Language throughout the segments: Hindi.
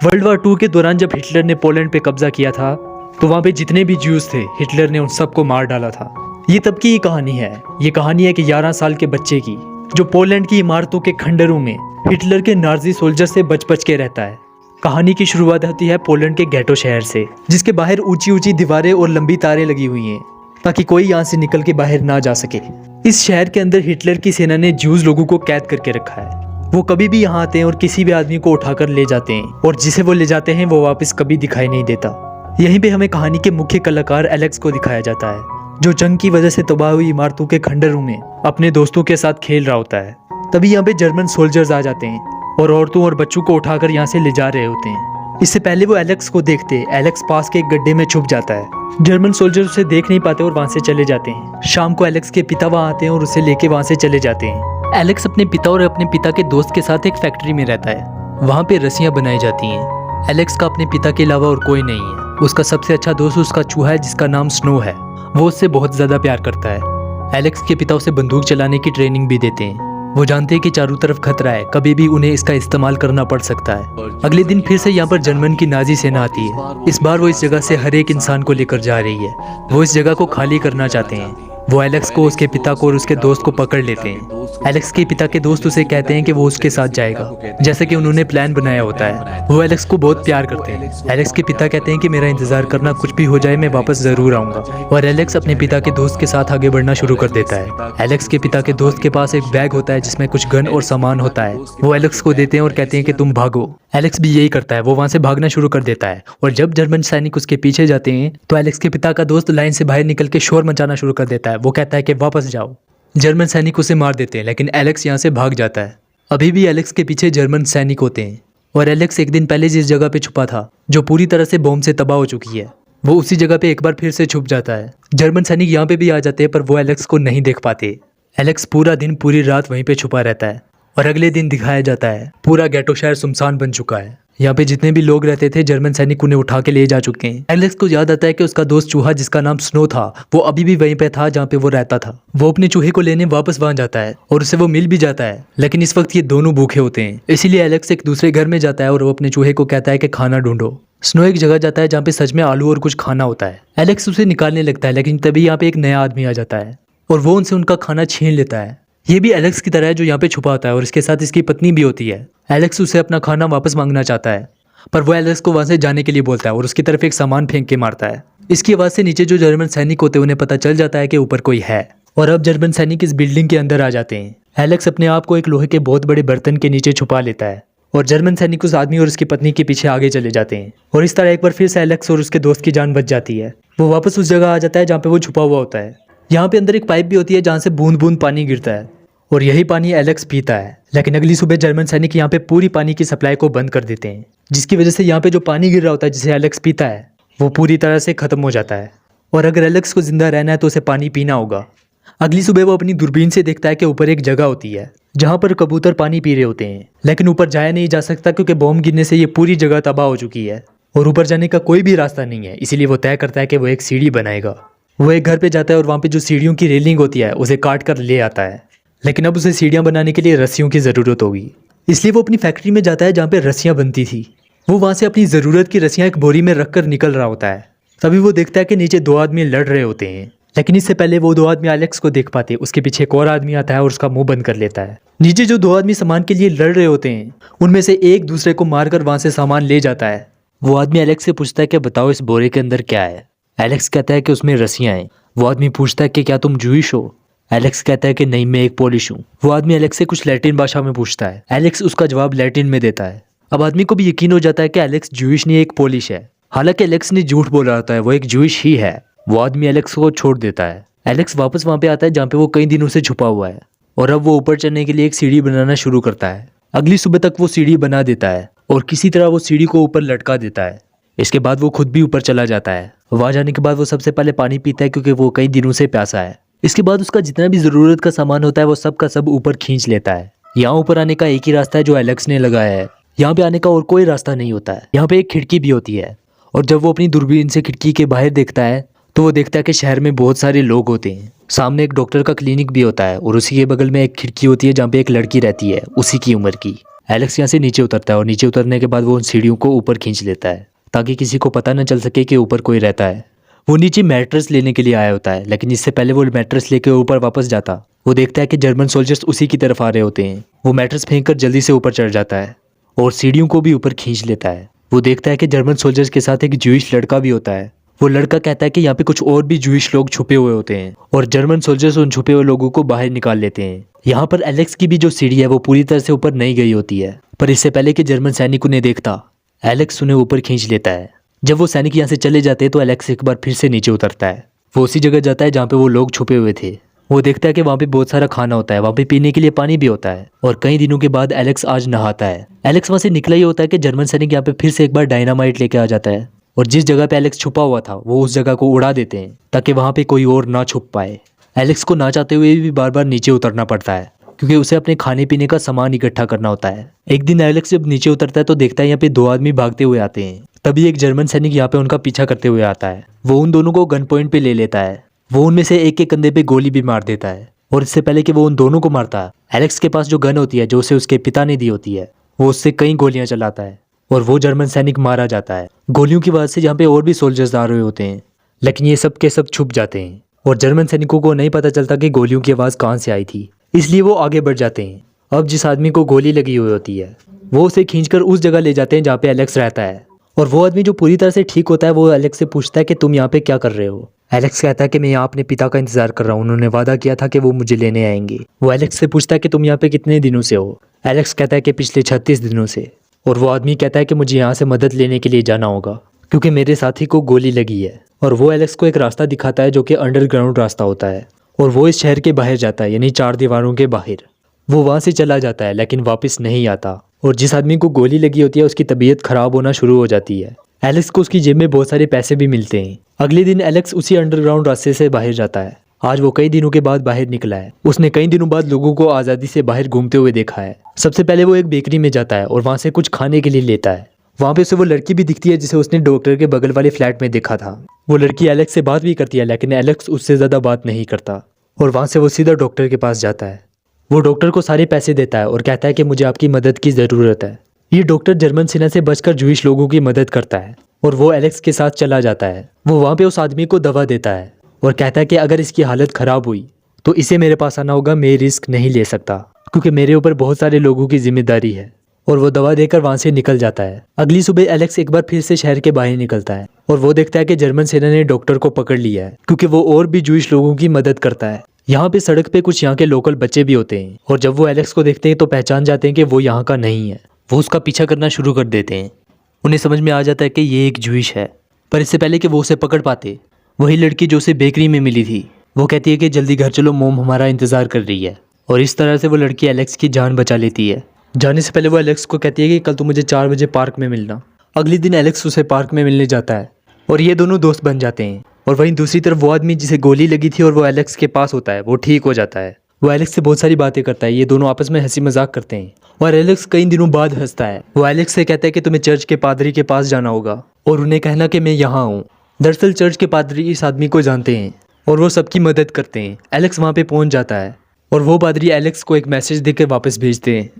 वर्ल्ड वार 2 के दौरान जब हिटलर ने पोलैंड पे कब्जा किया था तो वहाँ पे जितने भी ज्यूज थे हिटलर ने उन सबको मार डाला था। ये तब की कहानी है। ये कहानी है कि 11 साल के बच्चे की जो पोलैंड की इमारतों के खंडरों में हिटलर के नाजी सोल्जर से बच के रहता है। कहानी की शुरुआत होती है पोलैंड के गेटो शहर से, जिसके बाहर ऊंची ऊंची दीवारें और लंबी तारें लगी हुई हैं ताकि कोई यहाँ से निकल के बाहर ना जा सके। इस शहर के अंदर हिटलर की सेना ने ज्यूज लोगों को कैद करके रखा है। वो कभी भी यहाँ आते हैं और किसी भी आदमी को उठाकर ले जाते हैं और जिसे वो ले जाते हैं वो वापस कभी दिखाई नहीं देता। यहीं पे हमें कहानी के मुख्य कलाकार एलेक्स को दिखाया जाता है, जो जंग की वजह से तबाह हुई इमारतों के खंडरों में अपने दोस्तों के साथ खेल रहा होता है। तभी यहाँ पे जर्मन सोल्जर्स आ जाते हैं और औरतों और बच्चों को उठाकर यहाँ से ले जा रहे होते हैं। इससे पहले वो एलेक्स को देखते एलेक्स पास के एक गड्ढे में छुप जाता है। जर्मन सोल्जर्स उसे देख नहीं पाते और वहाँ से चले जाते हैं। शाम को एलेक्स के पिता वहाँ आते हैं और उसे लेके वहाँ से चले जाते हैं। एलेक्स अपने पिता और अपने पिता के दोस्त के साथ एक फैक्ट्री में रहता है। वहाँ पे रस्सियाँ बनाई जाती हैं। एलेक्स का अपने पिता के अलावा और कोई नहीं है। उसका सबसे अच्छा दोस्त उसका चूहा है जिसका नाम स्नो है। वो उससे बहुत ज्यादा प्यार करता है। एलेक्स के पिता उसे बंदूक चलाने की ट्रेनिंग भी देते हैं। वो जानते हैं कि चारों तरफ खतरा है, कभी भी उन्हें इसका इस्तेमाल करना पड़ सकता है। अगले दिन फिर से यहाँ पर जर्मन की नाजी सेना आती है। इस बार वो इस जगह से हर एक इंसान को लेकर जा रही है। वो इस जगह को खाली करना चाहते हैं। वो एलेक्स को, उसके पिता को और उसके दोस्त को पकड़ लेते हैं। एलेक्स के पिता के दोस्त उसे कहते हैं कि वो उसके साथ जाएगा, जैसे कि उन्होंने प्लान बनाया होता है। वो एलेक्स को बहुत प्यार करते हैं। एलेक्स के पिता कहते हैं कि मेरा इंतजार करना, कुछ भी हो जाए मैं वापस जरूर आऊंगा। और एलेक्स अपने पिता के दोस्त के साथ आगे बढ़ना शुरू कर देता है। एलेक्स के पिता के दोस्त के पास एक बैग होता है जिसमें कुछ गन और सामान होता है। वो एलेक्स को देते हैं और कहते हैं कि तुम भागो। एलेक्स भी यही करता है। वो वहां से भागना शुरू कर देता है और जब जर्मन सैनिक उसके पीछे जाते हैं तो एलेक्स के पिता का दोस्त लाइन से बाहर निकल के शोर मचाना शुरू कर देता है। वो कहता है कि वापस जाओ। जर्मन सैनिक उसे मार देते हैं लेकिन एलेक्स यहाँ से भाग जाता है। अभी भी एलेक्स के पीछे जर्मन सैनिक होते हैं और एलेक्स एक दिन पहले जिस जगह पे छुपा था, जो पूरी तरह से बॉम्ब से तबाह हो चुकी है, वो उसी जगह पे एक बार फिर से छुप जाता है। जर्मन सैनिक यहाँ पे भी आ जाते हैं पर वो एलेक्स को नहीं देख पाते। एलेक्स पूरा दिन पूरी रात वहीं पे छुपा रहता है और अगले दिन दिखाया जाता है पूरा गेटो शहर सुनसान बन चुका है। यहाँ पे जितने भी लोग रहते थे जर्मन सैनिक उन्हें उठा के ले जा चुके हैं। एलेक्स को याद आता है कि उसका दोस्त चूहा जिसका नाम स्नो था वो अभी भी वहीं पे था जहाँ पे वो रहता था। वो अपने चूहे को लेने वापस वहां जाता है और उसे वो मिल भी जाता है, लेकिन इस वक्त ये दोनों भूखे होते हैं। इसीलिए एलेक्स एक दूसरे घर में जाता है और वो अपने चूहे को कहता है कि खाना ढूंढो। स्नो एक जगह जाता है जहाँ पे सच में आलू और कुछ खाना होता है। एलेक्स उसे निकालने लगता है लेकिन तभी यहाँ पे एक नया आदमी आ जाता है और वो उनसे उनका खाना छीन लेता है। ये भी एलेक्स की तरह है जो यहाँ पे छुपा होता है और इसके साथ इसकी पत्नी भी होती है। एलेक्स उसे अपना खाना वापस मांगना चाहता है पर वो एलेक्स को वहां से जाने के लिए बोलता है और उसकी तरफ एक सामान फेंक के मारता है। इसकी आवाज से नीचे जो जर्मन सैनिक होते हैं उन्हें पता चल जाता है कि ऊपर कोई है और अब जर्मन सैनिक इस बिल्डिंग के अंदर आ जाते हैं। एलेक्स अपने आप को एक लोहे के बहुत बड़े बर्तन के नीचे छुपा लेता है और जर्मन सैनिक उस आदमी और उसकी पत्नी के पीछे आगे चले जाते हैं और इस तरह एक बार फिर से एलेक्स और उसके दोस्त की जान बच जाती है। वो वापस उस जगह आ जाता है जहाँ पे वो छुपा हुआ होता है। यहाँ पे अंदर एक पाइप भी होती है जहाँ से बूंद बूंद पानी गिरता है और यही पानी एलेक्स पीता है। लेकिन अगली सुबह जर्मन सैनिक यहाँ पे पूरी पानी की सप्लाई को बंद कर देते हैं, जिसकी वजह से यहाँ पे जो पानी गिर रहा होता है जिसे एलेक्स पीता है वो पूरी तरह से खत्म हो जाता है। और अगर एलेक्स को जिंदा रहना है तो उसे पानी पीना होगा। अगली सुबह वो अपनी दूरबीन से देखता है कि ऊपर एक जगह होती है जहाँ पर कबूतर पानी पी रहे होते हैं, लेकिन ऊपर जाया नहीं जा सकता क्योंकि बॉम्ब गिरने से ये पूरी जगह तबाह हो चुकी है और ऊपर जाने का कोई भी रास्ता नहीं है। इसीलिए वो तय करता है कि वो एक सीढ़ी बनाएगा। वो एक घर पे जाता है और वहाँ पे जो सीढ़ियों की रेलिंग होती है उसे काट कर ले आता है, लेकिन अब उसे सीढ़ियाँ बनाने के लिए रस्सियों की ज़रूरत होगी। इसलिए वो अपनी फैक्ट्री में जाता है जहाँ पे रस्सियाँ बनती थी। वो वहाँ से अपनी ज़रूरत की रस्सियाँ एक बोरी में रख कर निकल रहा होता है। तभी वो देखता है कि नीचे दो आदमी लड़ रहे होते हैं, लेकिन इससे पहले वो दो आदमी एलेक्स को देख पाते। उसके पीछे एक और आदमी आता है और उसका मुंह बंद कर लेता है। नीचे जो दो आदमी सामान के लिए लड़ रहे होते हैं उनमें से एक दूसरे को मारकर वहाँ से सामान ले जाता है। वो आदमी एलेक्स से पूछता है कि बताओ इस बोरे के अंदर क्या है। एलेक्स कहता है कि उसमें रस्सियाँ हैं। वो आदमी पूछता है कि क्या तुम जूइश हो। एलेक्स कहता है कि नहीं, मैं एक पोलिश हूँ। वो आदमी एलेक्स से कुछ लैटिन भाषा में पूछता है। एलेक्स उसका जवाब लैटिन में देता है। अब आदमी को भी यकीन हो जाता है कि एलेक्स जूइश नहीं एक पोलिश है। हालांकि एलेक्स ने झूठ बोला होता है, वो एक जूइश ही है। वो आदमी एलेक्स को छोड़ देता है। एलेक्स वापस वहाँ पे आता है जहाँ पे वो कई दिनों से छुपा हुआ है और अब वो ऊपर चढ़ने के लिए एक सीढ़ी बनाना शुरू करता है। अगली सुबह तक वो सीढ़ी बना देता है और किसी तरह वो सीढ़ी को ऊपर लटका देता है। इसके बाद वो खुद भी ऊपर चला जाता है। वहाँ जाने के बाद वो सबसे पहले पानी पीता है क्योंकि वो कई दिनों से प्यासा है। इसके बाद उसका जितना भी ज़रूरत का सामान होता है वो सब का सब ऊपर खींच लेता है। यहाँ ऊपर आने का एक ही रास्ता है जो एलेक्स ने लगाया है। यहाँ पे आने का और कोई रास्ता नहीं होता है। यहाँ पे एक खिड़की भी होती है और जब वो अपनी दूरबीन से खिड़की के बाहर देखता है तो वो देखता है कि शहर में बहुत सारे लोग होते हैं। सामने एक डॉक्टर का क्लिनिक भी होता है और उसी के बगल में एक खिड़की होती है जहाँ पे एक लड़की रहती है उसी की उम्र की। एलेक्स यहाँ से नीचे उतरता है और नीचे उतरने के बाद वो उन सीढ़ियों को ऊपर खींच लेता है ताकि किसी को पता न चल सके कि ऊपर कोई रहता है। वो नीचे मैट्रेस लेने के लिए आया होता है, लेकिन इससे पहले वो मैट्रेस लेके ऊपर वापस जाता, वो देखता है कि जर्मन सोल्जर्स उसी की तरफ आ रहे होते हैं। वो मैट्रेस फेंक कर जल्दी से ऊपर चढ़ जाता है और सीढ़ियों को भी ऊपर खींच लेता है। वो देखता है कि जर्मन सोल्जर्स के साथ एक जूइश लड़का भी होता है। वो लड़का कहता है कि यहाँ पे कुछ और भी जूइश लोग छुपे हुए होते हैं और जर्मन सोल्जर्स उन छुपे हुए लोगों को बाहर निकाल लेते हैं। यहाँ पर एलेक्स की भी जो सीढ़ी है वो पूरी तरह से ऊपर नहीं गई होती है, पर इससे पहले कि जर्मन सैनिक उन्हें देखता, एलेक्स उन्हें ऊपर खींच लेता है। जब वो सैनिक यहाँ से चले जाते हैं तो एलेक्स एक बार फिर से नीचे उतरता है। वो उसी जगह जाता है जहाँ पे वो लोग छुपे हुए थे। वो देखता है कि वहाँ पे बहुत सारा खाना होता है, वहाँ पे पीने के लिए पानी भी होता है और कई दिनों के बाद एलेक्स आज नहाता है। एलेक्स वहाँ से निकला ही होता है कि जर्मन सैनिक यहाँ पे फिर से एक बार डायनामाइट लेके आ जाता है और जिस जगह पे एलेक्स छुपा हुआ था वो उस जगह को उड़ा देते हैं ताकि वहाँ पे कोई और ना छुप पाए। एलेक्स को ना चाहते हुए भी बार बार नीचे उतरना पड़ता है क्योंकि उसे अपने खाने पीने का सामान इकट्ठा करना होता है। एक दिन एलेक्स जब नीचे उतरता है तो देखता है यहाँ पे 2 आदमी भागते हुए आते हैं। तभी एक जर्मन सैनिक यहाँ पे उनका पीछा करते हुए आता है। वो उन दोनों को गन पॉइंट पे ले लेता है। वो उनमें से एक के कंधे पे गोली भी मार देता है और इससे पहले कि वो उन दोनों को मारता, एलेक्स के पास जो गन होती है जो उसे उसके पिता ने दी होती है, वो उससे कई गोलियां चलाता है और वो जर्मन सैनिक मारा जाता है। गोलियों की वजह से यहाँ पे और भी सोल्जर्स आ रहे होते हैं, लेकिन ये सब के सब छुप जाते हैं और जर्मन सैनिकों को नहीं पता चलता कि गोलियों की आवाज़ कहाँ से आई थी, इसलिए वो आगे बढ़ जाते हैं। अब जिस आदमी को गोली लगी हुई होती है वो उसे खींचकर उस जगह ले जाते हैं जहाँ पे एलेक्स रहता है और वो आदमी जो पूरी तरह से ठीक होता है वो एलेक्स से पूछता है कि तुम यहाँ पे क्या कर रहे हो। एलेक्स कहता है कि मैं यहाँ अपने पिता का इंतजार कर रहा हूँ, उन्होंने वादा किया था कि वो मुझे लेने आएंगे। वो एलेक्स से पूछता है कि तुम यहाँ पे कितने दिनों से हो। एलेक्स कहता है कि पिछले 36 दिनों से। और वो आदमी कहता है कि मुझे यहाँ से मदद लेने के लिए जाना होगा क्योंकि मेरे साथी को गोली लगी है। और वो एलेक्स को एक रास्ता दिखाता है जो कि अंडरग्राउंड रास्ता होता है और वो इस शहर के बाहर जाता है, यानी 4 दीवारों के बाहर। वो वहाँ से चला जाता है लेकिन वापस नहीं आता और जिस आदमी को गोली लगी होती है उसकी तबीयत खराब होना शुरू हो जाती है। एलेक्स को उसकी जेब में बहुत सारे पैसे भी मिलते हैं। अगले दिन एलेक्स उसी अंडरग्राउंड रास्ते से बाहर जाता है। आज वो कई दिनों के बाद बाहर निकला है। उसने कई दिनों बाद लोगों को आज़ादी से बाहर घूमते हुए देखा है। सबसे पहले वो एक बेकरी में जाता है और वहाँ से कुछ खाने के लिए लेता है। वहाँ पे उसे वो लड़की भी दिखती है जिसे उसने डॉक्टर के बगल वाले फ्लैट में देखा था। वो लड़की एलेक्स से बात भी करती है लेकिन एलेक्स उससे ज़्यादा बात नहीं करता और वहाँ से वो सीधा डॉक्टर के पास जाता है। वो डॉक्टर को सारे पैसे देता है और कहता है कि मुझे आपकी मदद की ज़रूरत है। ये डॉक्टर जर्मन सेना से बचकर जूइश लोगों की मदद करता है और वो एलेक्स के साथ चला जाता है। वो वहाँ पे उस आदमी को दवा देता है और कहता है कि अगर इसकी हालत ख़राब हुई तो इसे मेरे पास आना होगा, मैं रिस्क नहीं ले सकता क्योंकि मेरे ऊपर बहुत सारे लोगों की जिम्मेदारी है। और वो दवा देकर वहाँ से निकल जाता है। अगली सुबह एलेक्स एक बार फिर से शहर के बाहर निकलता है और वो देखता है कि जर्मन सेना ने डॉक्टर को पकड़ लिया है क्योंकि वो और भी जूइश लोगों की मदद करता है। यहाँ पे सड़क पे कुछ यहाँ के लोकल बच्चे भी होते हैं और जब वो एलेक्स को देखते हैं तो पहचान जाते हैं कि वो यहाँ का नहीं है। वो उसका पीछा करना शुरू कर देते हैं। उन्हें समझ में आ जाता है कि ये एक जूइश है, पर इससे पहले कि वो उसे पकड़ पाते, वही लड़की जो उसे बेकरी में मिली थी वो कहती है कि जल्दी घर चलो, मोम हमारा इंतज़ार कर रही है। और इस तरह से वो लड़की एलेक्स की जान बचा लेती है। जाने से पहले वो एलेक्स को कहती है कि कल तुम मुझे 4 बजे पार्क में मिलना। अगले दिन एलेक्स उसे पार्क में मिलने जाता है और ये दोनों दोस्त बन जाते हैं। और वहीं दूसरी तरफ वो आदमी जिसे गोली लगी थी और वो एलेक्स के पास होता है, वो ठीक हो जाता है। वो एलेक्स से बहुत सारी बातें करता है। ये दोनों आपस में हंसी मजाक करते हैं और एलेक्स कई दिनों बाद हंसता है। वो एलेक्स से कहता है कि तुम्हें चर्च के पादरी के पास जाना होगा और उन्हें कहना कि मैं यहाँ हूँ। दरअसल चर्च के पादरी इस आदमी को जानते हैं और वो सबकी मदद करते हैं। एलेक्स वहाँ पे पहुँच जाता है और वो पादरी एलेक्स को एक मैसेज देकर वापस भेजते हैं।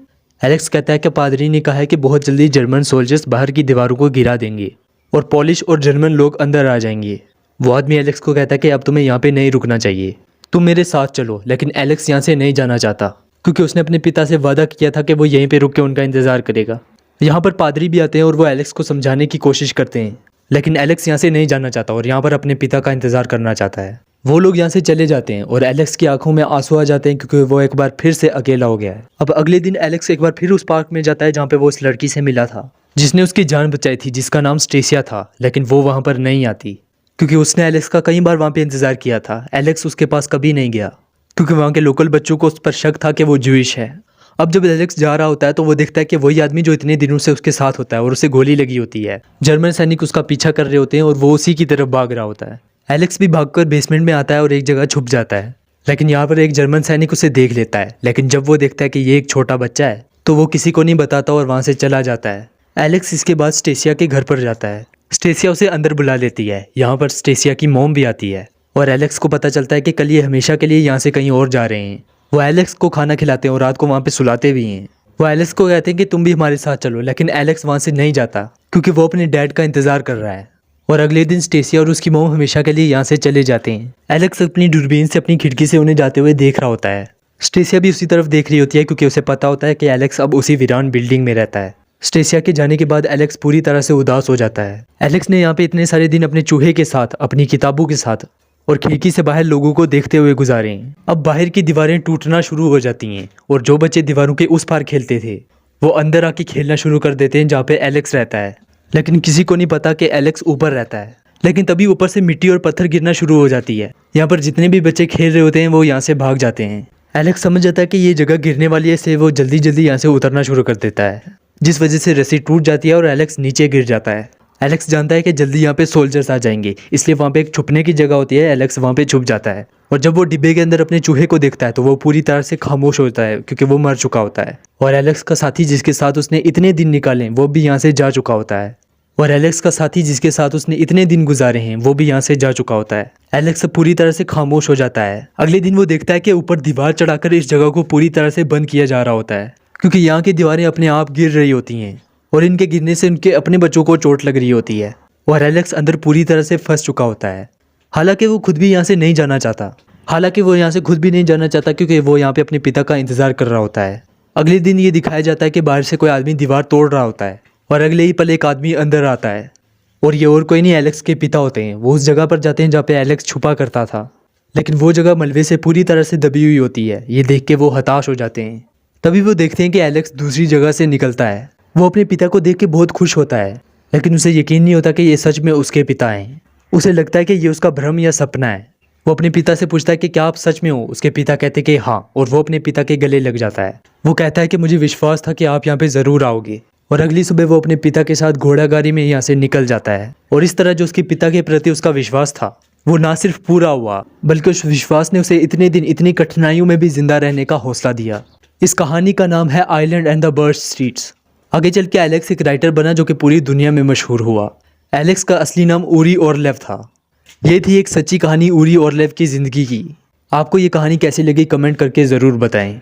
एलेक्स कहता है कि पादरी ने कहा है कि बहुत जल्दी जर्मन सोल्जर्स बाहर की दीवारों को गिरा देंगे और पॉलिश और जर्मन लोग अंदर आ जाएंगे। वो आदमी एलेक्स को कहता है कि अब तुम्हें यहाँ पे नहीं रुकना चाहिए, तुम मेरे साथ चलो। लेकिन एलेक्स यहाँ से नहीं जाना चाहता क्योंकि उसने अपने पिता से वादा किया था कि वो यहीं पे रुक के उनका इंतज़ार करेगा। यहाँ पर पादरी भी आते हैं और वो एलेक्स को समझाने की कोशिश करते हैं, लेकिन एलेक्स यहाँ से नहीं जाना चाहता और यहाँ पर अपने पिता का इंतज़ार करना चाहता है। वो लोग यहाँ से चले जाते हैं और एलेक्स की आंखों में आंसू आ जाते हैं क्योंकि वो एक बार फिर से अकेला हो गया है। अब अगले दिन एलेक्स एक बार फिर उस पार्क में जाता है जहाँ पे वो उस लड़की से मिला था जिसने उसकी जान बचाई थी, जिसका नाम स्टेसिया था। लेकिन वो वहाँ पर नहीं आती क्योंकि उसने एलेक्स का कई बार वहाँ पे इंतज़ार किया था। एलेक्स उसके पास कभी नहीं गया क्योंकि वहाँ के लोकल बच्चों को उस पर शक था कि वो जूइश है। अब जब एलेक्स जा रहा होता है तो वो देखता है कि वही आदमी जो इतने दिनों से उसके साथ होता है और उसे गोली लगी होती है। जर्मन सैनिक उसका पीछा कर रहे होते हैं और वो उसी की तरफ भाग रहा होता है। एलेक्स भी भागकर बेसमेंट में आता है और एक जगह छुप जाता है, लेकिन यहाँ पर एक जर्मन सैनिक उसे देख लेता है। लेकिन जब वो देखता है कि ये एक छोटा बच्चा है तो वो किसी को नहीं बताता और वहाँ से चला जाता है। एलेक्स इसके बाद स्टेसिया के घर पर जाता है। स्टेसिया उसे अंदर बुला लेती है। यहाँ पर स्टेसिया की मॉम भी आती है और एलेक्स को पता चलता है कि कल ये हमेशा के लिए यहाँ से कहीं और जा रहे हैं। वो एलेक्स को खाना खिलाते हैं और रात को वहाँ पे सुलाते भी हैं वो एलेक्स को कहते हैं कि तुम भी हमारे साथ चलो, लेकिन एलेक्स वहाँ से नहीं जाता क्योंकि वो अपने डैड का इंतज़ार कर रहा है। और अगले दिन स्टेसी और उसकी मॉम हमेशा के लिए यहाँ से चले जाते हैं। एलेक्स अपनी दूरबीन से अपनी खिड़की से उन्हें जाते हुए देख रहा होता है। स्टेसिया भी उसी तरफ देख रही होती है क्योंकि उसे पता होता है कि एलेक्स अब उसी वीरान बिल्डिंग में रहता है। स्टेसिया के जाने के बाद एलेक्स पूरी तरह से उदास हो जाता है। एलेक्स ने यहाँ पे इतने सारे दिन अपने चूहे के साथ, अपनी किताबों के साथ और खिड़की से बाहर लोगों को देखते हुए गुजारे हैं। अब बाहर की दीवारें टूटना शुरू हो जाती हैं और जो बच्चे दीवारों के उस पार खेलते थे वो अंदर आके खेलना शुरू कर देते हैं जहाँ पे एलेक्स रहता है। लेकिन किसी को नहीं पता कि एलेक्स ऊपर रहता है। लेकिन तभी ऊपर से मिट्टी और पत्थर गिरना शुरू हो जाती है। यहाँ पर जितने भी बच्चे खेल रहे होते हैं वो यहाँ से भाग जाते हैं। एलेक्स समझ जाता है कि ये जगह गिरने वाली है, इसलिए वो जल्दी जल्दी यहाँ से उतरना शुरू कर देता है, जिस वजह से रस्सी टूट जाती है और एलेक्स नीचे गिर जाता है। एलेक्स जानता है कि जल्दी यहाँ पे सोल्जर्स आ जाएंगे, इसलिए वहाँ पे एक छुपने की जगह होती है। एलेक्स वहाँ पे छुप जाता है और जब वो डिब्बे के अंदर अपने चूहे को देखता है तो वो पूरी तरह से खामोश होता है क्योंकि वो मर चुका होता है। और एलेक्स का साथी जिसके साथ उसने इतने दिन निकाले वो भी यहाँ से जा चुका होता है। और एलेक्स का साथी जिसके साथ उसने इतने दिन गुजारे हैं वो भी यहाँ से जा चुका होता है। एलेक्स पूरी तरह से खामोश हो जाता है। अगले दिन वो देखता है कि ऊपर दीवार चढ़ाकर इस जगह को पूरी तरह से बंद किया जा रहा होता है क्योंकि यहाँ की दीवारें अपने आप गिर रही होती हैं और इनके गिरने से उनके अपने बच्चों को चोट लग रही होती है। और एलेक्स अंदर पूरी तरह से फंस चुका होता है। हालांकि वो खुद भी यहाँ से नहीं जाना चाहता क्योंकि वो यहाँ पे अपने पिता का इंतजार कर रहा होता है। अगले दिन ये दिखाया जाता है कि बाहर से कोई आदमी दीवार तोड़ रहा होता है और अगले ही पल एक आदमी अंदर आता है और ये और कोई नहीं एलेक्स के पिता होते हैं। वो उस जगह पर जाते हैं जहाँ पे एलेक्स छुपा करता था, लेकिन वो जगह मलबे से पूरी तरह से दबी हुई होती है। ये देख के वो हताश हो जाते हैं। तभी वो देखते हैं कि एलेक्स दूसरी जगह से निकलता है। वो अपने पिता को देख के बहुत खुश होता है, लेकिन उसे यकीन नहीं होता कि ये सच में उसके पिता हैं। उसे लगता है कि ये उसका भ्रम या सपना है। वो अपने पिता से पूछता है कि क्या आप सच में हो। उसके पिता कहते हैं कि हाँ, और वो अपने पिता के गले लग जाता है। वो कहता है कि मुझे विश्वास था कि आप यहाँ पे ज़रूर आओगे। और अगली सुबह वो अपने पिता के साथ घोड़ागाड़ी में यहाँ से निकल जाता है। और इस तरह जो उसके पिता के प्रति उसका विश्वास था वो ना सिर्फ पूरा हुआ, बल्कि उस विश्वास ने उसे इतने दिन इतनी कठिनाइयों में भी जिंदा रहने का हौसला दिया। इस कहानी का नाम है island and the bird streets. आगे चल के एलेक्स एक राइटर बना जो कि पूरी दुनिया में मशहूर हुआ। एलेक्स का असली नाम ऊरी ऑरलेव था। ये थी एक सच्ची कहानी ऊरी ऑरलेव की ज़िंदगी की। आपको ये कहानी कैसी लगी कमेंट करके ज़रूर बताएं।